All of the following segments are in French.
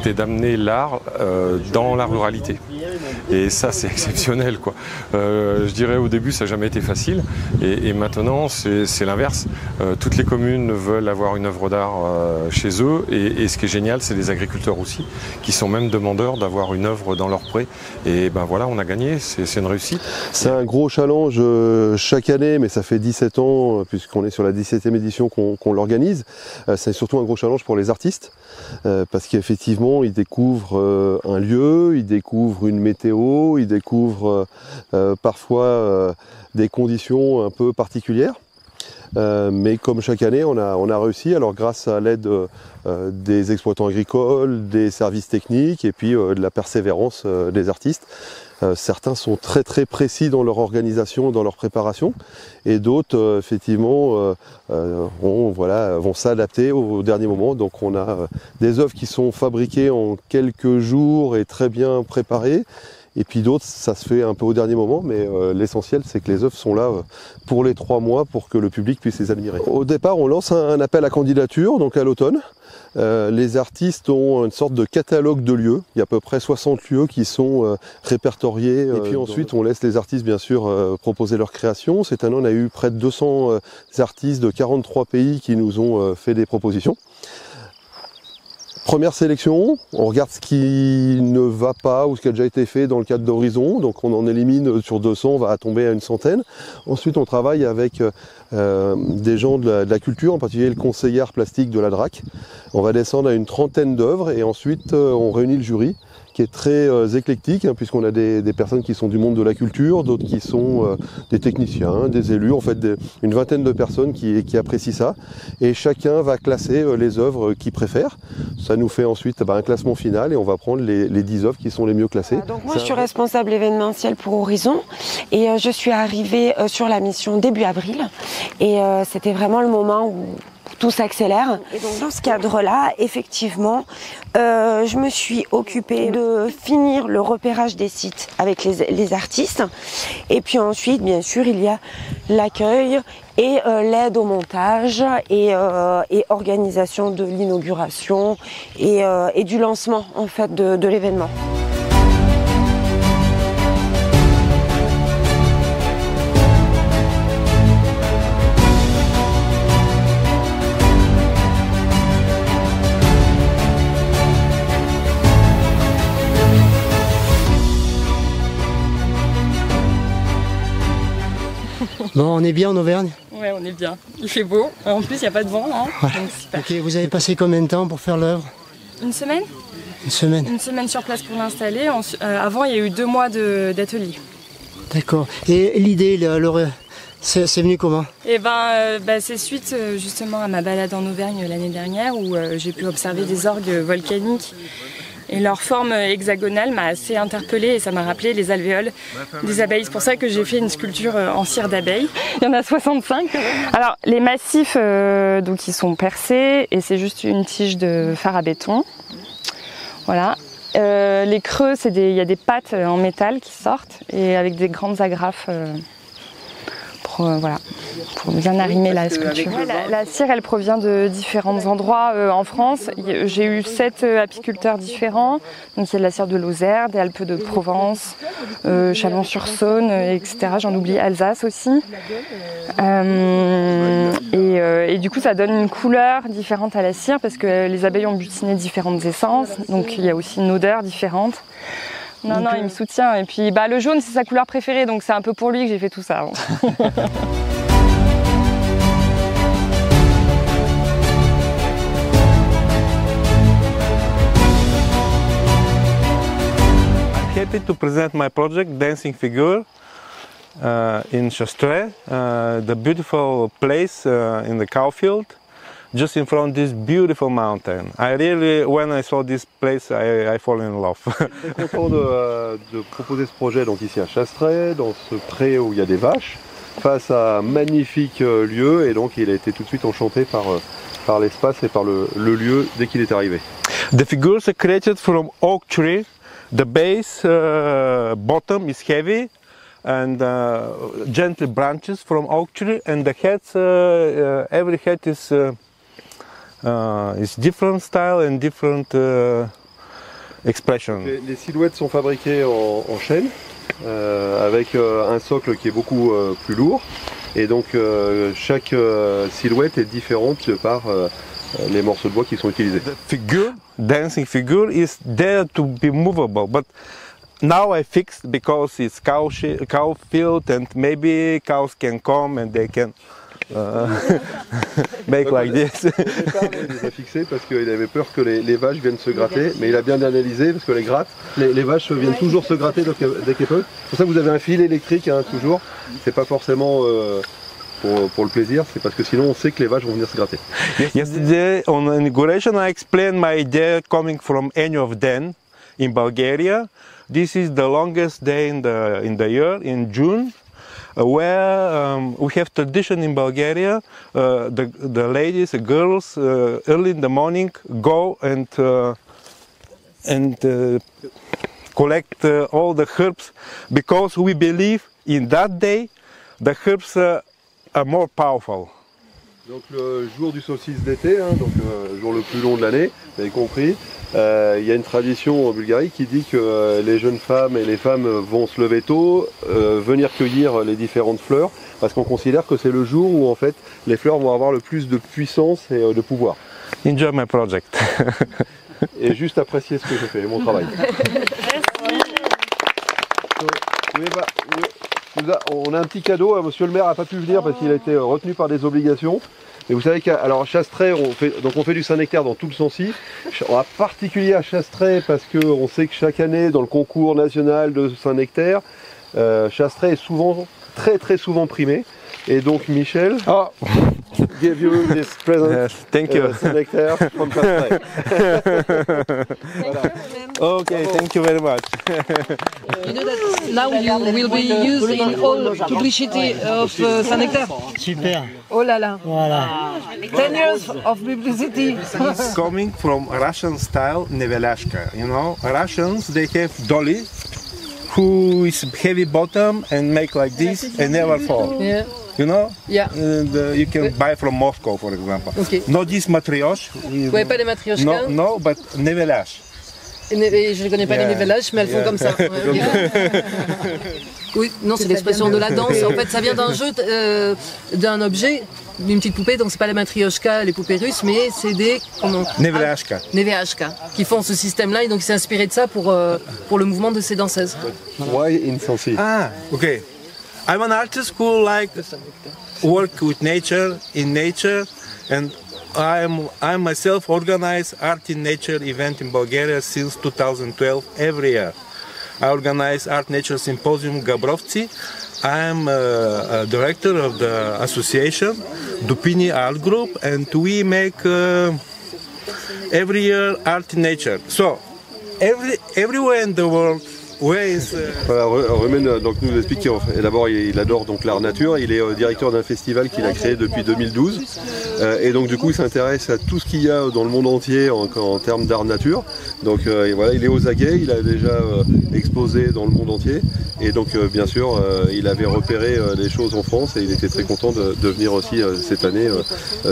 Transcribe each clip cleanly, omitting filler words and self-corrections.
c'était d'amener l'art dans la ruralité. Et ça, c'est exceptionnel, quoi. Je dirais au début, ça n'a jamais été facile. Et maintenant, c'est l'inverse. Toutes les communes veulent avoir une œuvre d'art chez eux. Et ce qui est génial, c'est les agriculteurs aussi, qui sont même demandeurs d'avoir une œuvre dans leur pré. Et ben voilà, on a gagné, c'est une réussite. C'est un gros challenge chaque année, mais ça fait 17 ans, puisqu'on est sur la 17e édition qu'on l'organise. C'est surtout un gros challenge pour les artistes, parce qu'effectivement, ils découvrent un lieu, ils découvrent une météo, ils découvrent parfois des conditions un peu particulières. Mais comme chaque année, on a réussi, alors grâce à l'aide des exploitants agricoles, des services techniques et puis de la persévérance des artistes. Certains sont très très précis dans leur organisation, dans leur préparation, et d'autres effectivement vont s'adapter au dernier moment. Donc on a des œuvres qui sont fabriquées en quelques jours et très bien préparées. Et puis d'autres, ça se fait un peu au dernier moment, mais l'essentiel, c'est que les œuvres sont là pour les 3 mois pour que le public puisse les admirer. Au départ, on lance un appel à candidature, donc à l'automne. Les artistes ont une sorte de catalogue de lieux. Il y a à peu près 60 lieux qui sont répertoriés. Et puis ensuite, on laisse les artistes, bien sûr, proposer leur création. Cette année, on a eu près de 200 artistes de 43 pays qui nous ont fait des propositions. Première sélection, on regarde ce qui ne va pas ou ce qui a déjà été fait dans le cadre d'Horizon, donc on en élimine sur 200, on va tomber à une centaine. Ensuite on travaille avec des gens de la culture, en particulier le conseiller art plastique de la DRAC. On va descendre à une trentaine d'œuvres et ensuite on réunit le jury qui est très éclectique, hein, puisqu'on a des personnes qui sont du monde de la culture, d'autres qui sont des techniciens, des élus, en fait une vingtaine de personnes qui apprécient ça. Et chacun va classer les œuvres qu'il préfère. Ça nous fait ensuite un classement final et on va prendre les 10 œuvres qui sont les mieux classées. Donc moi je suis responsable événementiel pour Horizon et je suis arrivée sur la mission début avril et c'était vraiment le moment où tout s'accélère. Et donc dans ce cadre-là, effectivement, je me suis occupée de finir le repérage des sites avec les artistes. Et puis ensuite, bien sûr, il y a l'accueil et l'aide au montage et organisation de l'inauguration et du lancement en fait de l'événement. Bon, on est bien en Auvergne? Ouais, on est bien. Il fait beau. En plus, il n'y a pas de vent là. Ouais. Donc, super. Ok, vous avez passé combien de temps pour faire l'œuvre? Une semaine? Une semaine. Une semaine sur place pour l'installer. Avant, il y a eu 2 mois d'atelier. D'accord. Et l'idée, c'est venu comment? Et c'est suite justement à ma balade en Auvergne l'année dernière où j'ai pu observer des orgues volcaniques. Et leur forme hexagonale m'a assez interpellée et ça m'a rappelé les alvéoles des abeilles. C'est pour ça que j'ai fait une sculpture en cire d'abeille. Il y en a 65. Alors les massifs, donc ils sont percés et c'est juste une tige de fer à béton. Voilà. Les creux, il y a des pattes en métal qui sortent et avec des grandes agrafes pour bien arrimer la sculpture. La cire, elle provient de différents endroits en France. J'ai eu 7 apiculteurs différents. Donc il y a de la cire de Lozère, des Alpes de Provence, Chalon-sur-Saône, etc. J'en oublie, Alsace aussi. Et du coup, ça donne une couleur différente à la cire parce que les abeilles ont butiné différentes essences. Donc il y a aussi une odeur différente. Non, il me soutient. Et puis le jaune, c'est sa couleur préférée, donc c'est un peu pour lui que j'ai fait tout ça. I'm happy to present my project, Dancing Figure, in Chastret, the beautiful place in the cowfield. Just in front of this beautiful mountain. When I saw this place, I fall in love. Je suis content de proposer ce projet donc ici à Chastret, dans ce pré où il y a des vaches, face à un magnifique lieu, et donc il a été tout de suite enchanté par l'espace et par le lieu dès qu'il est arrivé. The figures are created from oak tree. The base bottom is heavy and gently branches from oak tree, and the heads, every head is different style and different expression. Les silhouettes sont fabriquées en chêne, avec un socle qui est beaucoup plus lourd. Et donc chaque silhouette est différente par les morceaux de bois qui sont utilisés. The figure, dancing figure, is there to be movable, but now I fixed because it's cow field and maybe cows can come and they can make like this. Au départ, il les a fixés parce qu'il avait peur que les vaches viennent se gratter, mais il a bien analysé parce que les vaches viennent toujours se gratter dès qu'elles peuvent. C'est pour ça que vous avez un fil électrique toujours. C'est pas forcément pour le plaisir, c'est parce que sinon on sait que les vaches vont venir se gratter. Yesterday on inauguration I explained my idea coming from Enyov Den in Bulgaria. This is the longest day in the year, in June, where we have tradition in Bulgaria. The ladies, the girls, early in the morning go and collect all the herbs, because we believe in that day the herbs are more powerful. Donc le jour du solstice d'été, donc le jour le plus long de l'année, vous avez compris, il y a une tradition en Bulgarie qui dit que les jeunes femmes et les femmes vont se lever tôt, venir cueillir les différentes fleurs, parce qu'on considère que c'est le jour où en fait les fleurs vont avoir le plus de puissance et de pouvoir. Enjoy my project. Et juste apprécier ce que je fais, mon travail. On a un petit cadeau, monsieur le maire n'a pas pu venir parce qu'il a été retenu par des obligations. Et vous savez qu'à Chastret, on fait du Saint-Nectaire dans tout le Sancy. En particulier à Chastret parce qu'on sait que chaque année dans le concours national de Saint-Nectaire, Chastret est souvent, très souvent primé. Et donc Michel, give you this present. Thank you. Saint-Nectaire from Chastret. Voilà. Okay, thank you very much. You know that now you will be used in all publicity of Saint-Nectaire. Super. Oh là là. Voilà. 10 years of publicity. It's coming from Russian style nevelashka. You know, Russians, they have dolly who is heavy bottom and make like this and never fall. Yeah. You know? Yeah. You can buy from Moscow, for example. Okay. Not this matryosh. Ouais, pas les matryoshkas. No, but nevelash. Et je ne connais pas les nevelages, mais elles font comme ça. Ouais, okay. Oui, non, c'est l'expression de la danse. En fait, ça vient d'un jeu, d'un objet, d'une petite poupée. Donc, c'est pas les matryoshkas, les poupées russes, mais c'est des Nevelashka. Nevelashka qui font ce système-là. Et donc, c'est inspiré de ça pour le mouvement de ces danseuses. Why in Sancy? Ah, okay. I'm an artist who like work with nature, in nature, and I myself organize Art in Nature event in Bulgaria since 2012 every year. I organize Art Nature Symposium Gabrovci. I am a director of the association, Dupini Art Group, and we make every year Art in Nature. So, everywhere in the world, Voilà, Rumen donc, nous explique qu'il d'abord il adore donc l'art nature, il est directeur d'un festival qu'il a créé depuis 2012 et donc du coup il s'intéresse à tout ce qu'il y a dans le monde entier en termes d'art nature. Donc voilà, il est aux aguets, il a déjà exposé dans le monde entier et donc bien sûr il avait repéré des choses en France et il était très content de venir aussi cette année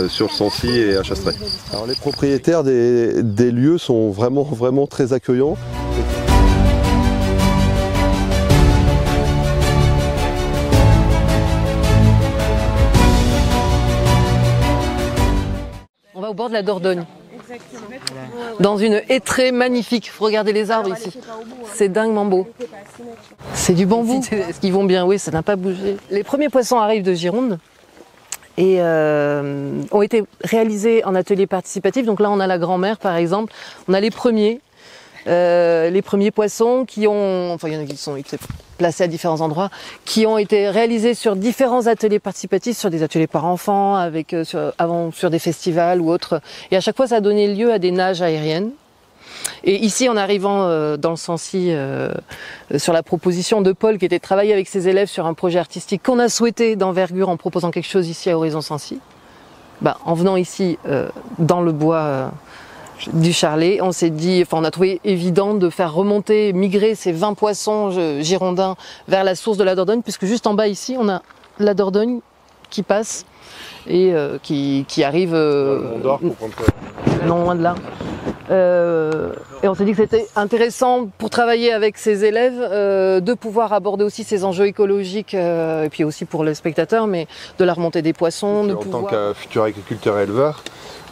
sur le Sancy et à Chastret. Alors les propriétaires des lieux sont vraiment très accueillants. On va au bord de la Dordogne. Dans une hêtraie magnifique. Regardez les arbres ici. C'est dinguement beau. C'est du bambou. Est-ce qu'ils vont bien? Oui, ça n'a pas bougé. Les premiers poissons arrivent de Gironde et ont été réalisés en atelier participatif. Donc là, on a la grand-mère, par exemple. On a les premiers poissons qui ont, enfin il y en a qui sont placés à différents endroits, qui ont été réalisés sur différents ateliers participatifs, sur des ateliers par enfants, sur des festivals ou autres. Et à chaque fois, ça a donné lieu à des nages aériennes. Et ici, en arrivant dans le Sancy, sur la proposition de Paul, qui était de travailler avec ses élèves sur un projet artistique qu'on a souhaité d'envergure en proposant quelque chose ici à Horizon Sancy, en venant ici dans le bois du Charlet, on s'est dit, on a trouvé évident de faire migrer ces 20 poissons girondins vers la source de la Dordogne, puisque juste en bas ici, on a la Dordogne qui passe et qui arrive non loin de là. Et on s'est dit que c'était intéressant pour travailler avec ces élèves de pouvoir aborder aussi ces enjeux écologiques et puis aussi pour les spectateurs, mais de la remontée des poissons. En tant que futur agriculteur éleveur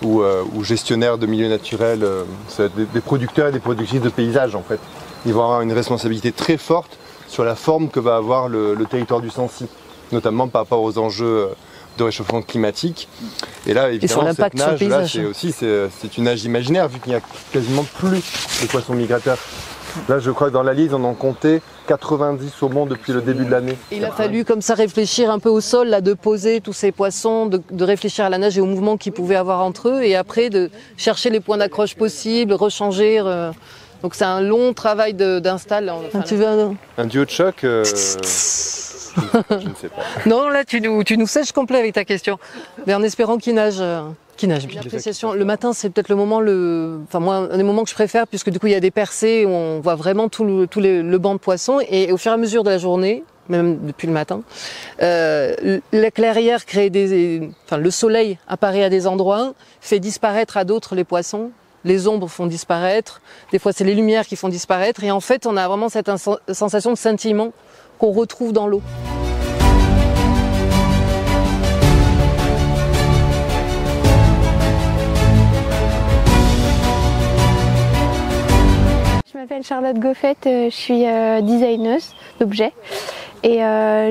ou gestionnaire de milieux naturels, c'est des producteurs et des productrices de paysages en fait. Ils vont avoir une responsabilité très forte sur la forme que va avoir le territoire du Sancy, notamment par rapport aux enjeux de réchauffement climatique. Et là, évidemment, cette nage-là, c'est une nage imaginaire, vu qu'il n'y a quasiment plus de poissons migrateurs. Là, je crois que dans la liste, on en comptait 90 saumons depuis le début de l'année. Il a fallu comme ça réfléchir un peu au sol, là, de poser tous ces poissons, de réfléchir à la nage et au mouvement qu'ils pouvaient avoir entre eux, et après de chercher les points d'accroche possibles, rechanger. Donc c'est un long travail d'install. Un duo de choc je ne sais pas. Non, là tu nous sèches complet avec ta question. Mais en espérant qu'il nage bien. L'appréciation, le matin, c'est peut-être le moment, moi, un des moments que je préfère, puisque du coup il y a des percées où on voit vraiment tout le banc de poissons, et au fur et à mesure de la journée, même depuis le matin, la clairière crée le soleil apparaît à des endroits, fait disparaître à d'autres les poissons. Les ombres font disparaître, des fois c'est les lumières qui font disparaître, et en fait on a vraiment cette sensation de scintillement qu'on retrouve dans l'eau. Je m'appelle Charlotte Goffet, je suis designeuse d'objets et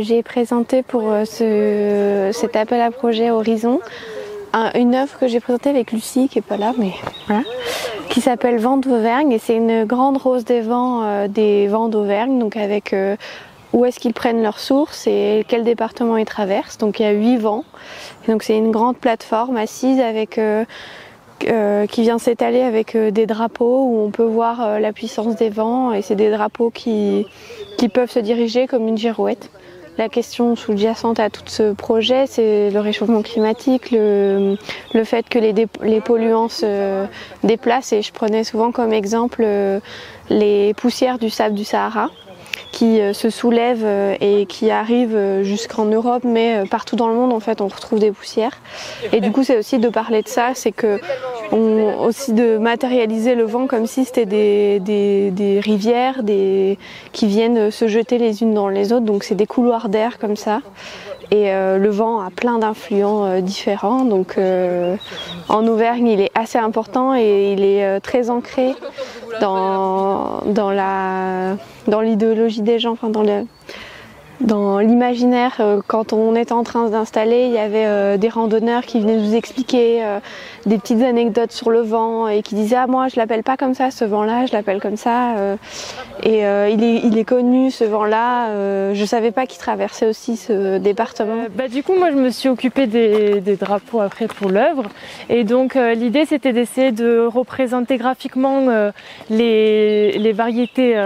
j'ai présenté pour cet appel à projet Horizon une œuvre que j'ai présentée avec Lucie, qui n'est pas là, mais voilà, qui s'appelle Vent d'Auvergne, et c'est une grande rose des vents d'Auvergne, donc avec où est-ce qu'ils prennent leur source et quel département ils traversent. Donc il y a 8 vents, et donc c'est une grande plateforme assise avec qui vient s'étaler avec des drapeaux où on peut voir la puissance des vents, et c'est des drapeaux qui peuvent se diriger comme une girouette. La question sous-jacente à tout ce projet, c'est le réchauffement climatique, le fait que les polluants se déplacent, et je prenais souvent comme exemple les poussières du sable du Sahara qui se soulèvent et qui arrivent jusqu'en Europe, mais partout dans le monde en fait on retrouve des poussières. Et du coup c'est aussi de parler de ça, c'est que aussi de matérialiser le vent comme si c'était des rivières qui viennent se jeter les unes dans les autres, donc c'est des couloirs d'air comme ça. Et le vent a plein d'influents différents, donc en Auvergne il est assez important et il est très ancré dans l'idéologie des gens, enfin dans l'imaginaire. Quand on était en train d'installer, il y avait des randonneurs qui venaient nous expliquer des petites anecdotes sur le vent et qui disaient « Ah, moi je l'appelle pas comme ça, ce vent-là, je l'appelle comme ça. » Et il est connu, ce vent-là. Je savais pas qu'il traversait aussi ce département. Du coup, moi je me suis occupée des drapeaux après pour l'œuvre. Et donc l'idée c'était d'essayer de représenter graphiquement les variétés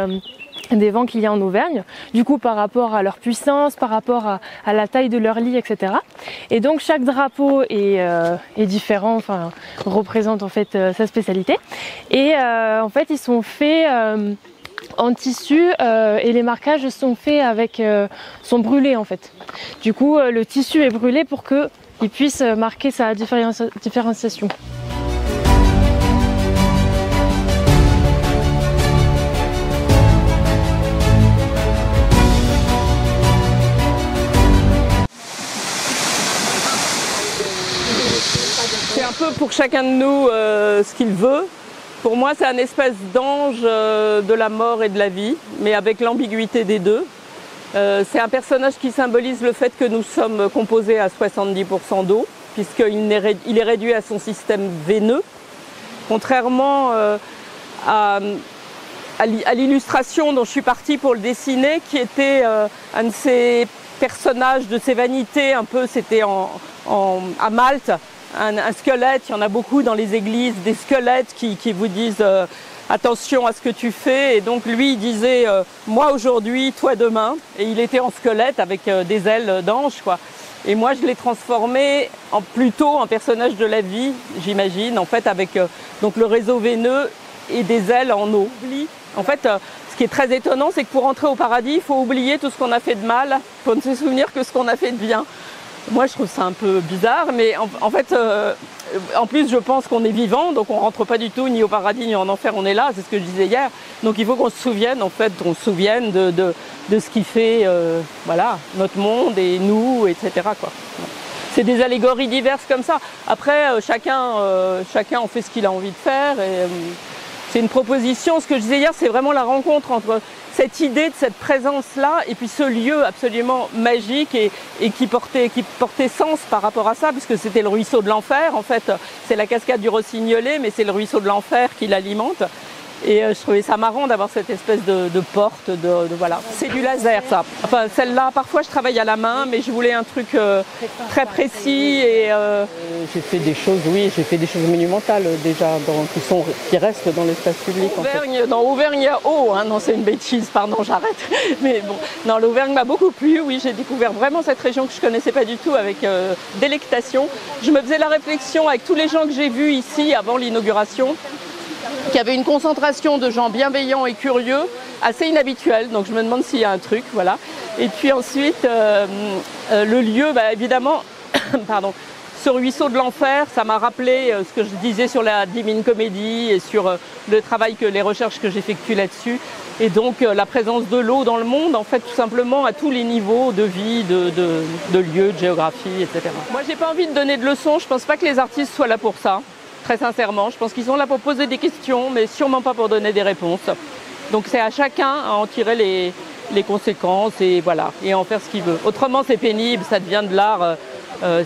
des vents qu'il y a en Auvergne, du coup par rapport à leur puissance, par rapport à la taille de leur lit, etc. Et donc chaque drapeau est différent, enfin représente en fait sa spécialité. Et en fait ils sont faits en tissu et les marquages sont faits sont brûlés en fait. Du coup le tissu est brûlé pour qu'il puisse marquer sa différenciation. C'est un peu pour chacun de nous ce qu'il veut. Pour moi, c'est un espèce d'ange de la mort et de la vie, mais avec l'ambiguïté des deux. C'est un personnage qui symbolise le fait que nous sommes composés à 70% d'eau, puisqu'il est réduit à son système veineux. Contrairement à l'illustration dont je suis partie pour le dessiner, qui était un de ces personnages, de ces vanités, un peu, c'était à Malte, un squelette. Il y en a beaucoup dans les églises, des squelettes qui vous disent attention à ce que tu fais. Et donc lui il disait moi aujourd'hui, toi demain. Et il était en squelette avec des ailes d'ange, quoi. Et moi je l'ai transformé plutôt en personnage de la vie, j'imagine, en fait avec donc le réseau veineux et des ailes en eau. En fait, ce qui est très étonnant, c'est que pour entrer au paradis, il faut oublier tout ce qu'on a fait de mal, pour ne se souvenir que ce qu'on a fait de bien. Moi, je trouve ça un peu bizarre, mais en fait, en plus, je pense qu'on est vivant, donc on rentre pas du tout ni au paradis ni en enfer, on est là, c'est ce que je disais hier. Donc il faut qu'on se souvienne, en fait, qu'on se souvienne de ce qui fait voilà, notre monde et nous, etc., quoi. C'est des allégories diverses comme ça. Après, chacun en fait ce qu'il a envie de faire. C'est une proposition. Ce que je disais hier, c'est vraiment la rencontre entre cette idée de cette présence-là et puis ce lieu absolument magique et qui portait sens par rapport à ça, puisque c'était le ruisseau de l'enfer. En fait, c'est la cascade du Rossignolet, mais c'est le ruisseau de l'enfer qui l'alimente. Et je trouvais ça marrant d'avoir cette espèce de porte, voilà. C'est du laser, ça. Enfin, celle-là, parfois, je travaille à la main, mais je voulais un truc très précis. Et j'ai fait des choses, oui, j'ai fait des choses monumentales déjà, qui restent dans l'espace public. Dans Auvergne, il y a eau, hein, non, c'est une bêtise, pardon, j'arrête. Mais bon, non, l'Auvergne m'a beaucoup plu, oui, j'ai découvert vraiment cette région que je ne connaissais pas du tout avec délectation. Je me faisais la réflexion avec tous les gens que j'ai vus ici avant l'inauguration, qu'il y avait une concentration de gens bienveillants et curieux, assez inhabituelle, donc je me demande s'il y a un truc, voilà. Et puis ensuite, le lieu, bah, évidemment, pardon, ce ruisseau de l'enfer, ça m'a rappelé ce que je disais sur la Divine Comédie et sur le travail, les recherches que j'effectue là-dessus. Et donc la présence de l'eau dans le monde, en fait, tout simplement à tous les niveaux de vie, de lieux, de géographie, etc. Moi, j'ai pas envie de donner de leçons, je pense pas que les artistes soient là pour ça. Très sincèrement, je pense qu'ils sont là pour poser des questions, mais sûrement pas pour donner des réponses. Donc c'est à chacun à en tirer les conséquences et voilà, et en faire ce qu'il veut. Autrement, c'est pénible, ça devient de l'art.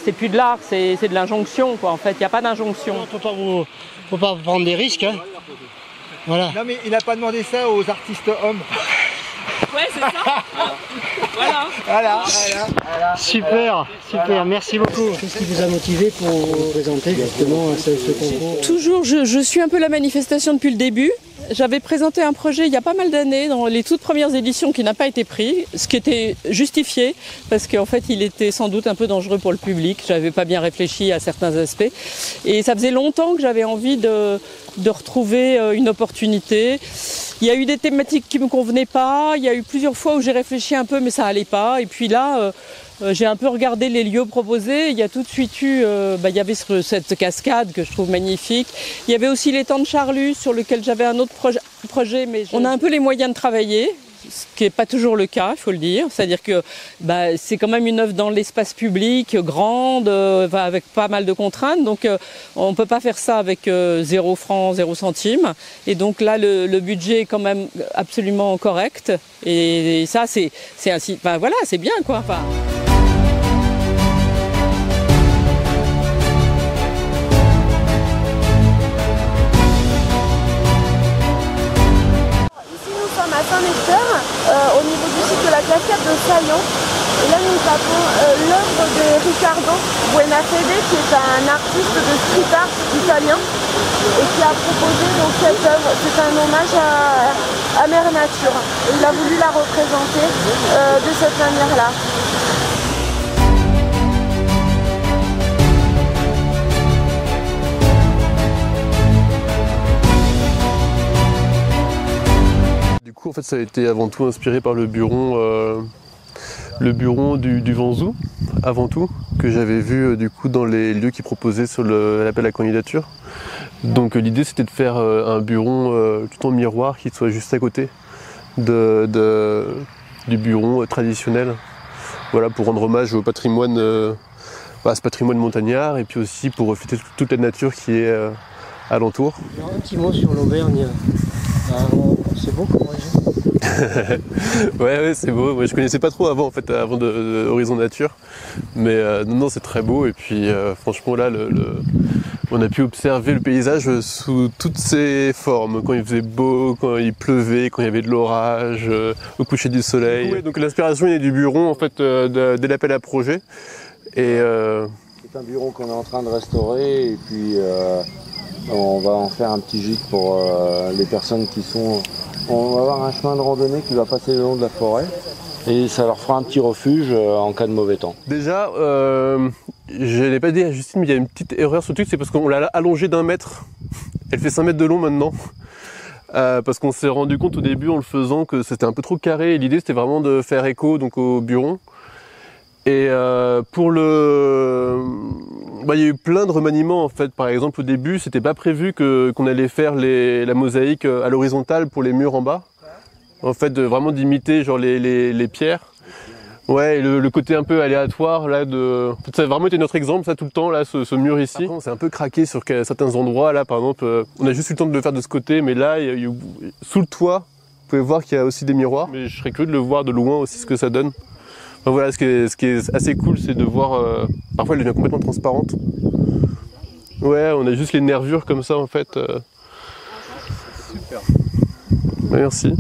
C'est plus de l'art, c'est de l'injonction, quoi. En fait, il n'y a pas d'injonction. Il ne faut pas prendre des risques, hein. Voilà. Non, mais il n'a pas demandé ça aux artistes hommes. Ouais, c'est ça. Voilà. Super, merci beaucoup. Qu'est-ce qui vous a motivé pour présenter justement ce concours? Toujours, je suis un peu la manifestation depuis le début. J'avais présenté un projet il y a pas mal d'années, dans les toutes premières éditions, qui n'a pas été pris, ce qui était justifié, parce qu'en fait il était sans doute un peu dangereux pour le public, j'avais pas bien réfléchi à certains aspects. Et ça faisait longtemps que j'avais envie de retrouver une opportunité. Il y a eu des thématiques qui me convenaient pas, il y a eu plusieurs fois où j'ai réfléchi un peu mais ça allait pas. Et puis là, j'ai un peu regardé les lieux proposés. Il y a tout de suite eu, il y avait cette cascade que je trouve magnifique. Il y avait aussi l'étang de Charlus sur lequel j'avais un autre projet, mais on a un peu les moyens de travailler, ce qui n'est pas toujours le cas, il faut le dire. C'est-à-dire que c'est quand même une œuvre dans l'espace public, grande, avec pas mal de contraintes. Donc on ne peut pas faire ça avec 0 francs, 0 centimes. Et donc là, le budget est quand même absolument correct. Et ça, c'est ainsi. Voilà, c'est bien, quoi. À Saint-Nectaire, au niveau du site de la cascade de Saillant. Et là nous avons l'œuvre de Riccardo Buenafede, qui est un artiste de street art italien et qui a proposé donc cette œuvre. C'est un hommage à Mère Nature. Et il a voulu la représenter de cette manière-là. Du coup, en fait, ça a été avant tout inspiré par le buron du Venzoux, avant tout, que j'avais vu du coup dans les lieux qui proposaient sur l'appel à candidature. Donc l'idée, c'était de faire un buron tout en miroir qui soit juste à côté du buron traditionnel. Voilà, pour rendre hommage au patrimoine, ce patrimoine montagnard, et puis aussi pour refléter toute la nature qui est alentour. Alors, un petit mot sur l'Auvergne. C'est beau comme région. ouais, c'est beau. Moi, je connaissais pas trop avant de Horizon Nature, mais non, c'est très beau. Et puis franchement là, on a pu observer le paysage sous toutes ses formes. Quand il faisait beau, quand il pleuvait, quand il y avait de l'orage, au coucher du soleil. Ouais, donc l'inspiration est du buron en fait de l'appel à projet. Et c'est un buron qu'on est en train de restaurer et puis. On va en faire un petit gîte pour les personnes qui sont... On va avoir un chemin de randonnée qui va passer le long de la forêt et ça leur fera un petit refuge en cas de mauvais temps. Déjà, je n'ai pas dit à Justine, mais il y a une petite erreur sur le truc, c'est parce qu'on l'a allongée d'1 mètre. Elle fait 5 mètres de long maintenant. Parce qu'on s'est rendu compte au début en le faisant que c'était un peu trop carré et l'idée c'était vraiment de faire écho donc, au buron. Et pour le... Bah, il y a eu plein de remaniements en fait. Par exemple au début c'était pas prévu qu'on allait faire la mosaïque à l'horizontale pour les murs en bas. En fait vraiment d'imiter genre les pierres. Ouais, et le côté un peu aléatoire là de... Ça a vraiment été notre exemple ça tout le temps là, ce mur ici. C'est un peu craqué sur certains endroits là par exemple. On a juste eu le temps de le faire de ce côté mais là sous le toit vous pouvez voir qu'il y a aussi des miroirs. Mais je serais curieux de le voir de loin aussi ce que ça donne. Enfin, voilà, ce qui est assez cool, c'est de voir... parfois, elle devient complètement transparente. Ouais, on a juste les nervures comme ça, en fait. Super. Ouais, merci.